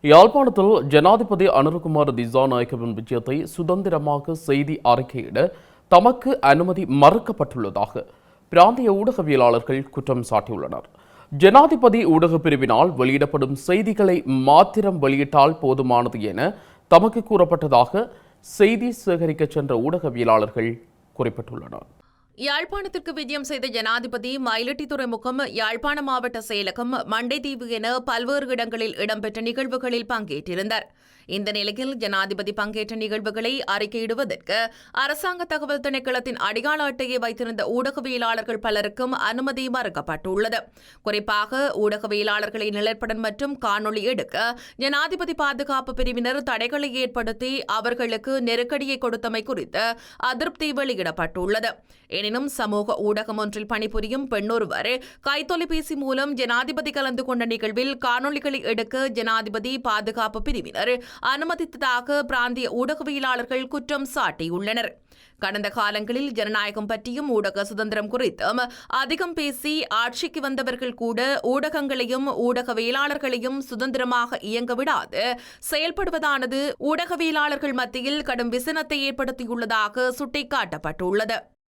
யாழ்ப்பாணத்தில் ஜனாதிபதி அனுரகுமார திசாநாயக்கவின் விஜயத்தை சுதந்திரமாக செய்தி அறிக்கையிட தமக்கு அனுமதி மறுக்கப்பட்டுள்ளதாக பிராந்திய ஊடகவியலாளர்கள் குற்றம் சாட்டியுள்ளனர். ஜனாதிபதி ஊடகப் பிரிவினால் வெளியிடப்படும் செய்திகளை மாத்திரம் வெளியிட்டால் போதுமானது என தமக்கு கூறப்பட்டதாக செய்தி சேகரிக்க சென்ற ஊடகவியலாளர்கள் குறிப்பிட்டுள்ளனர். யாழ்ப்பாணத்திற்கு விஜயம் செய்த ஜனாதிபதி மயிலட்டி துறைமுகம், யாழ்ப்பாண மாவட்ட செயலகம், மண்டைதீவு என பல்வேறு இடங்களில் இடம்பெற்ற நிகழ்வுகளில் பங்கேற்றிருந்தார். இந்த நிலையில் ஜனாதிபதி பங்கேற்ற நிகழ்வுகளை அறிக்கையிடுவதற்கு அரசாங்க தகவல் திணைக்களத்தின் அடையாள அட்டையை வைத்திருந்த ஊடகவியலாளர்கள் பலருக்கும் அனுமதி மறுக்கப்பட்டுள்ளது. குறிப்பாக ஊடகவியலாளர்களை நிழற்படம் மற்றும் காணொலி எடுக்க ஜனாதிபதி பாதுகாப்பு பிரிவினர் தடைகளை ஏற்படுத்தி அவர்களுக்கு நெருக்கடியை கொடுத்தமை குறித்து அதிருப்தி வெளியிடப்பட்டுள்ளது. எனினும் சமூக ஊடகம் ஒன்றில் பணிபுரியும் பெண்ணொருவர் கைத்தொலைபேசி மூலம் ஜனாதிபதி கலந்து கொண்ட நிகழ்வில் காணொலிகளை எடுக்க ஜனாதிபதி பாதுகாப்பு பிரிவினர் அனுமதித்ததாக பிராந்திய ஊடகவியலாளர்கள் குற்றம் சாட்டியுள்ளனர். கடந்த காலங்களில் ஜனநாயகம் பற்றியும் ஊடக சுதந்திரம் குறித்தும் அதிகம் பேசி ஆட்சிக்கு வந்தவர்கள் கூட ஊடகங்களையும் ஊடகவியலாளர்களையும் சுதந்திரமாக இயங்க விடாது செயல்படுவதானது ஊடகவியலாளர்கள் மத்தியில் கடும் விசனத்தை ஏற்படுத்தியுள்ளதாக சுட்டிக்காட்டப்பட்டுள்ளது.